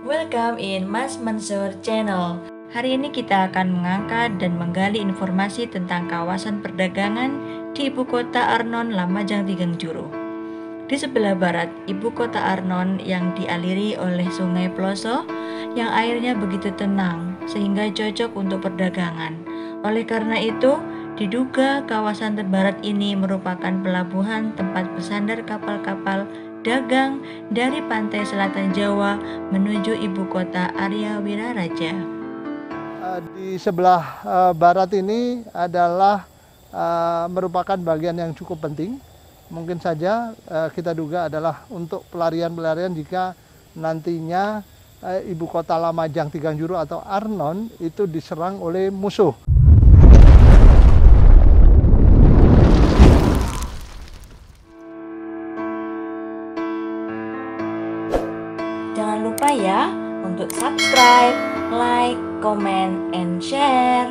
Welcome in Mas Mansur Channel. Hari ini kita akan mengangkat dan menggali informasi tentang kawasan perdagangan di ibu kota Arnon, Lamajang Tigangjuru. Di sebelah barat ibu kota Arnon yang dialiri oleh Sungai Ploso yang airnya begitu tenang sehingga cocok untuk perdagangan. Oleh karena itu, diduga kawasan terbarat ini merupakan pelabuhan tempat bersandar kapal-kapal dagang dari pantai selatan Jawa menuju ibu kota Arya Wiraraja. Di sebelah barat ini adalah merupakan bagian yang cukup penting. Mungkin saja kita duga adalah untuk pelarian-pelarian jika nantinya ibu kota Lamajang Tigangjuru atau Arnon itu diserang oleh musuh. Jangan lupa ya untuk subscribe, like, comment, and share.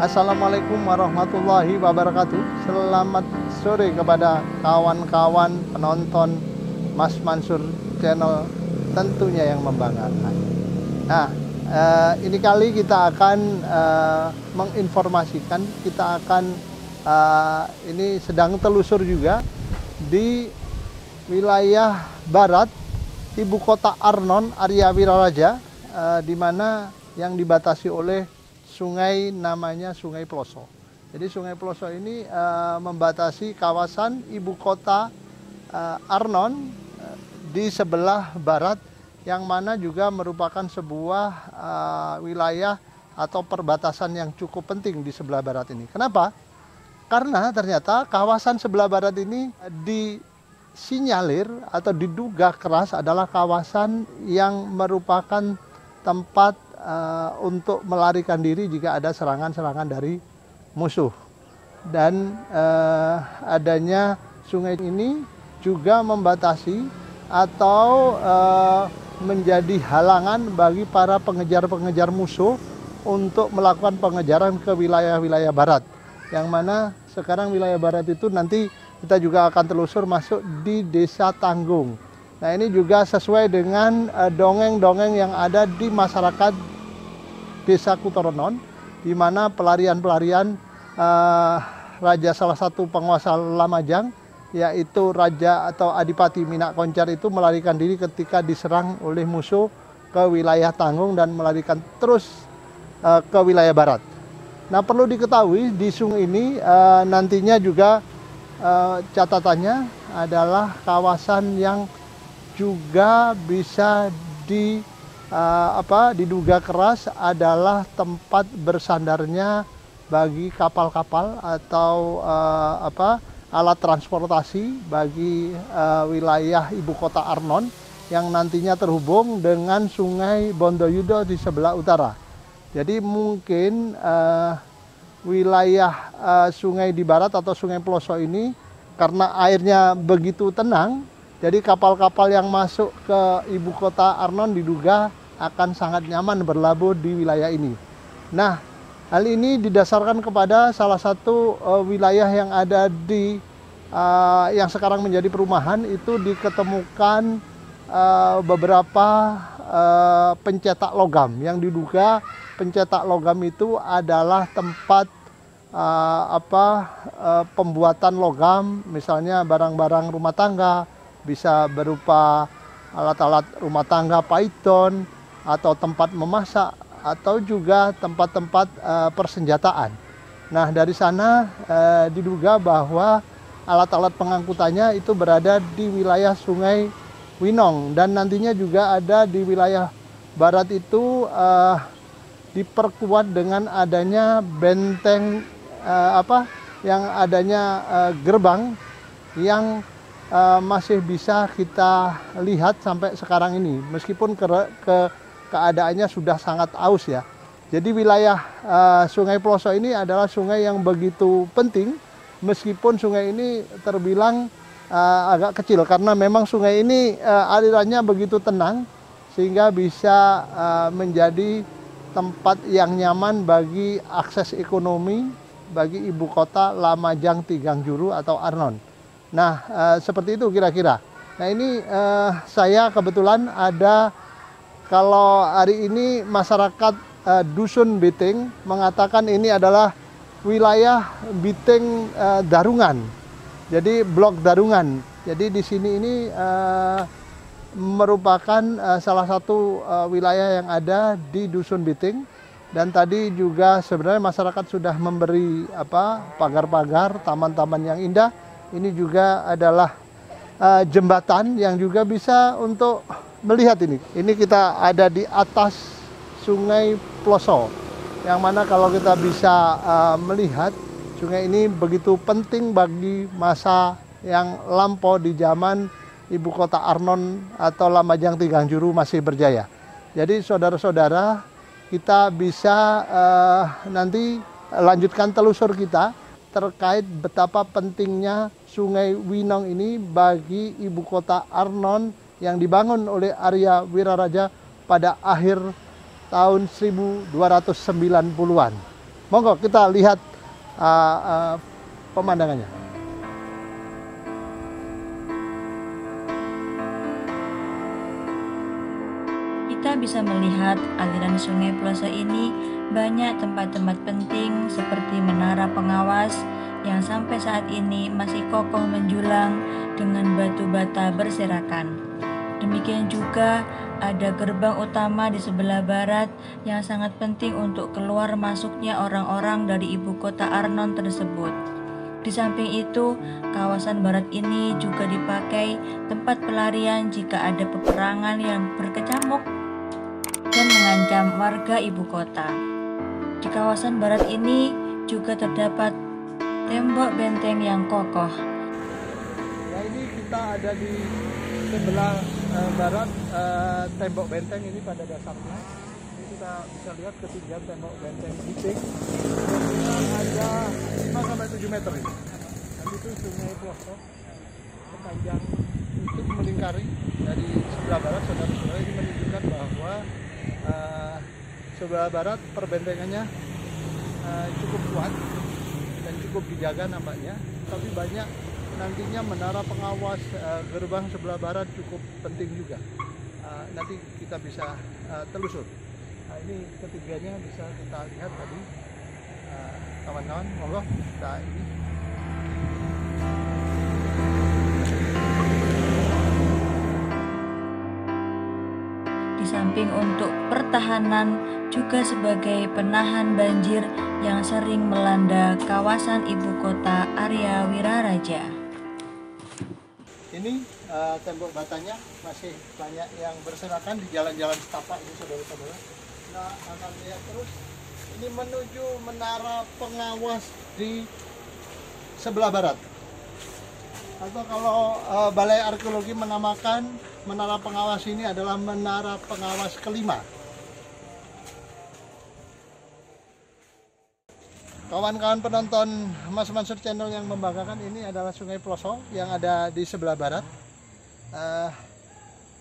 Assalamualaikum warahmatullahi wabarakatuh. Selamat sore kepada kawan-kawan penonton Mas Mansur Channel tentunya yang membanggakan. Nah, ini kali kita akan menginformasikan, kita akan ini sedang telusur juga di wilayah barat ibu kota Arnon, Arya Wiraraja, di mana yang dibatasi oleh sungai namanya Sungai Ploso. Jadi Sungai Ploso ini membatasi kawasan ibu kota Arnon di sebelah barat, yang mana juga merupakan sebuah wilayah atau perbatasan yang cukup penting di sebelah barat ini. Kenapa? Karena ternyata kawasan sebelah barat ini disinyalir atau diduga keras adalah kawasan yang merupakan tempat untuk melarikan diri jika ada serangan-serangan dari musuh. Dan adanya sungai ini juga membatasi atau menjadi halangan bagi para pengejar-pengejar musuh untuk melakukan pengejaran ke wilayah-wilayah barat. Yang mana sekarang wilayah barat itu nanti kita juga akan telusur masuk di Desa Tanggung. Nah, ini juga sesuai dengan dongeng-dongeng yang ada di masyarakat Desa Kutoronon, di mana pelarian-pelarian raja salah satu penguasa Lamajang, yaitu Raja atau Adipati Minak Koncar itu melarikan diri ketika diserang oleh musuh ke wilayah Tanggung dan melarikan terus ke wilayah barat. Nah, perlu diketahui di sungai ini nantinya juga catatannya adalah kawasan yang juga bisa diduga keras adalah tempat bersandarnya bagi kapal-kapal atau alat transportasi bagi wilayah ibu kota Arnon yang nantinya terhubung dengan Sungai Bondoyudo di sebelah utara. Jadi mungkin wilayah sungai di barat atau Sungai Ploso ini karena airnya begitu tenang, jadi kapal-kapal yang masuk ke ibu kota Arnon diduga akan sangat nyaman berlabuh di wilayah ini. Nah, hal ini didasarkan kepada salah satu wilayah yang ada di yang sekarang menjadi perumahan, itu diketemukan beberapa pencetak logam yang diduga pencetak logam itu adalah tempat pembuatan logam, misalnya barang-barang rumah tangga, bisa berupa alat-alat rumah tangga, python, atau tempat memasak, atau juga tempat-tempat persenjataan. Nah, dari sana diduga bahwa alat-alat pengangkutannya itu berada di wilayah Sungai Winong, dan nantinya juga ada di wilayah barat itu diperkuat dengan adanya benteng yang adanya gerbang yang masih bisa kita lihat sampai sekarang ini, meskipun keadaannya sudah sangat aus ya. Jadi wilayah Sungai Ploso ini adalah sungai yang begitu penting, meskipun sungai ini terbilang agak kecil karena memang sungai ini alirannya begitu tenang sehingga bisa menjadi tempat yang nyaman bagi akses ekonomi bagi ibu kota Lamajang Tigangjuru atau Arnon. Nah, seperti itu kira-kira. Nah, ini saya kebetulan ada, kalau hari ini masyarakat Dusun Biting mengatakan ini adalah wilayah Biting Darungan. Jadi blok Darungan. Jadi di sini ini merupakan salah satu wilayah yang ada di Dusun Biting. Dan tadi juga sebenarnya masyarakat sudah memberi pagar-pagar, taman-taman yang indah. Ini juga adalah jembatan yang juga bisa untuk melihat ini. Ini kita ada di atas Sungai Ploso, yang mana kalau kita bisa melihat sungai ini begitu penting bagi masa yang lampau di zaman ibu kota Arnon atau Lamajang Tigangjuru masih berjaya. Jadi saudara-saudara, kita bisa nanti lanjutkan telusur kita terkait betapa pentingnya Sungai Winong ini bagi ibu kota Arnon yang dibangun oleh Arya Wiraraja pada akhir tahun 1290-an. Monggo kita lihat pemandangannya. Kita bisa melihat aliran Sungai Ploso ini banyak tempat-tempat penting seperti menara pengawas yang sampai saat ini masih kokoh menjulang dengan batu bata berserakan. Demikian juga ada gerbang utama di sebelah barat yang sangat penting untuk keluar masuknya orang-orang dari ibu kota Arnon tersebut. Di samping itu, kawasan barat ini juga dipakai tempat pelarian jika ada peperangan yang berkecamuk dan mengancam warga ibu kota. Di kawasan barat ini juga terdapat tembok benteng yang kokoh. Nah, ini kita ada di sebelah barat tembok benteng ini pada dasarnya. Ini kita bisa lihat ketinggian tembok benteng Biting ada 5-7 meter ini. Dan itu Sungai Ploso sepanjang untuk melingkari dari sebelah barat. Saudara-saudara, ini menunjukkan bahwa sebelah barat perbentengannya cukup kuat dan cukup dijaga nampaknya, tapi banyak nantinya menara pengawas gerbang sebelah barat cukup penting juga. Nanti kita bisa telusur. Nah, ini ketiganya bisa kita lihat tadi, kawan-kawan, monggo kita ini. Di samping untuk pertahanan, juga sebagai penahan banjir yang sering melanda kawasan ibu kota Arya Wiraraja. Ini tembok batanya masih banyak yang berserakan di jalan-jalan setapak ini, saudara-saudara. Kita akan lihat terus. Ini menuju menara pengawas di sebelah barat. Atau kalau Balai Arkeologi menamakan menara pengawas ini adalah menara pengawas kelima. Kawan-kawan penonton Mas Mansur Channel yang membanggakan, ini adalah Sungai Ploso yang ada di sebelah barat,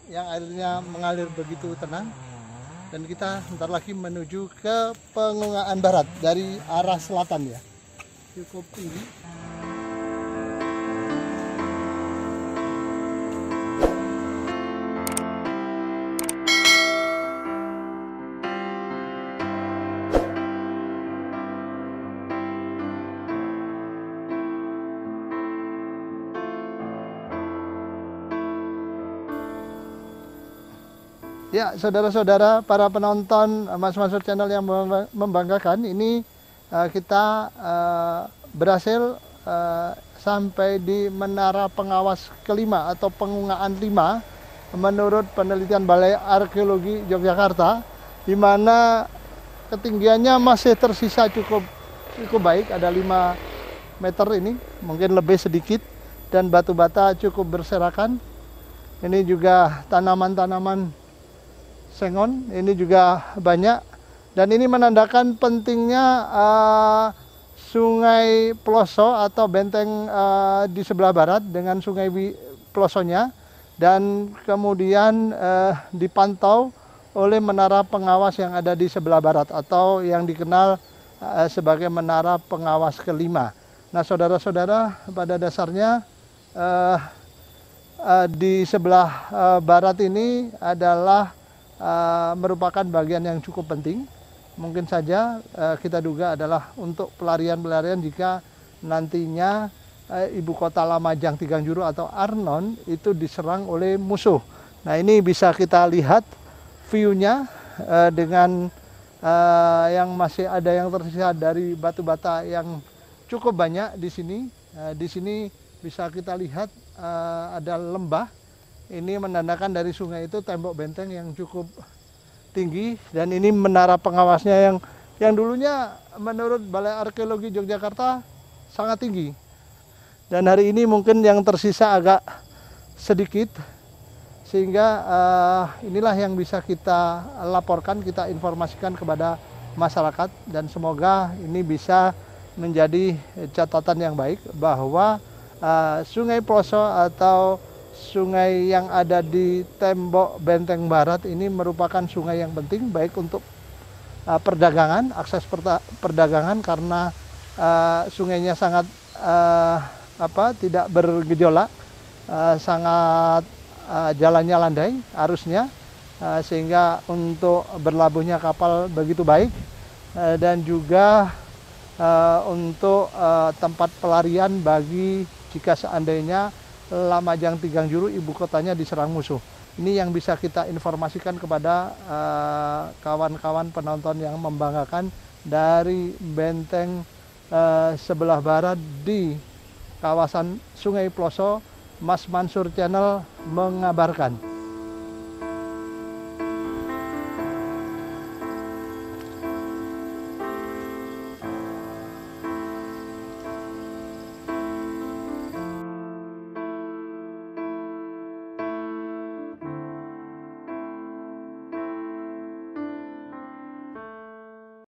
yang airnya mengalir begitu tenang. Dan kita sebentar lagi menuju ke Pengungaan Barat dari arah selatan ya, cukup tinggi. Ya, saudara-saudara, para penonton Mas Mansur Channel yang membanggakan, ini kita berhasil sampai di menara pengawas kelima atau Pengungaan 5 menurut penelitian Balai Arkeologi Yogyakarta, di mana ketinggiannya masih tersisa cukup baik, ada 5 meter ini, mungkin lebih sedikit, dan batu bata cukup berserakan. Ini juga tanaman-tanaman sengon, ini juga banyak, dan ini menandakan pentingnya Sungai Ploso atau benteng di sebelah barat dengan Sungai Plosonya, dan kemudian dipantau oleh menara pengawas yang ada di sebelah barat atau yang dikenal sebagai menara pengawas kelima. Nah, saudara-saudara, pada dasarnya di sebelah barat ini adalah merupakan bagian yang cukup penting. Mungkin saja kita duga adalah untuk pelarian-pelarian jika nantinya ibu kota Lamajang Tigangjuru atau Arnon itu diserang oleh musuh. Nah, ini bisa kita lihat view-nya dengan yang masih ada yang tersisa dari batu bata yang cukup banyak di sini. Di sini bisa kita lihat ada lembah. Ini menandakan dari sungai itu tembok benteng yang cukup tinggi, dan ini menara pengawasnya yang dulunya menurut Balai Arkeologi Yogyakarta sangat tinggi. Dan hari ini mungkin yang tersisa agak sedikit, sehingga inilah yang bisa kita laporkan, kita informasikan kepada masyarakat, dan semoga ini bisa menjadi catatan yang baik bahwa Sungai Ploso atau sungai yang ada di tembok benteng barat ini merupakan sungai yang penting baik untuk perdagangan, akses perdagangan, karena sungainya sangat tidak bergejolak, sangat jalannya landai arusnya, sehingga untuk berlabuhnya kapal begitu baik, dan juga untuk tempat pelarian bagi jika seandainya Lamajang Tigangjuru ibu kotanya diserang musuh. Ini yang bisa kita informasikan kepada kawan-kawan penonton yang membanggakan dari benteng sebelah barat di kawasan Sungai Ploso. Mas Mansur Channel mengabarkan.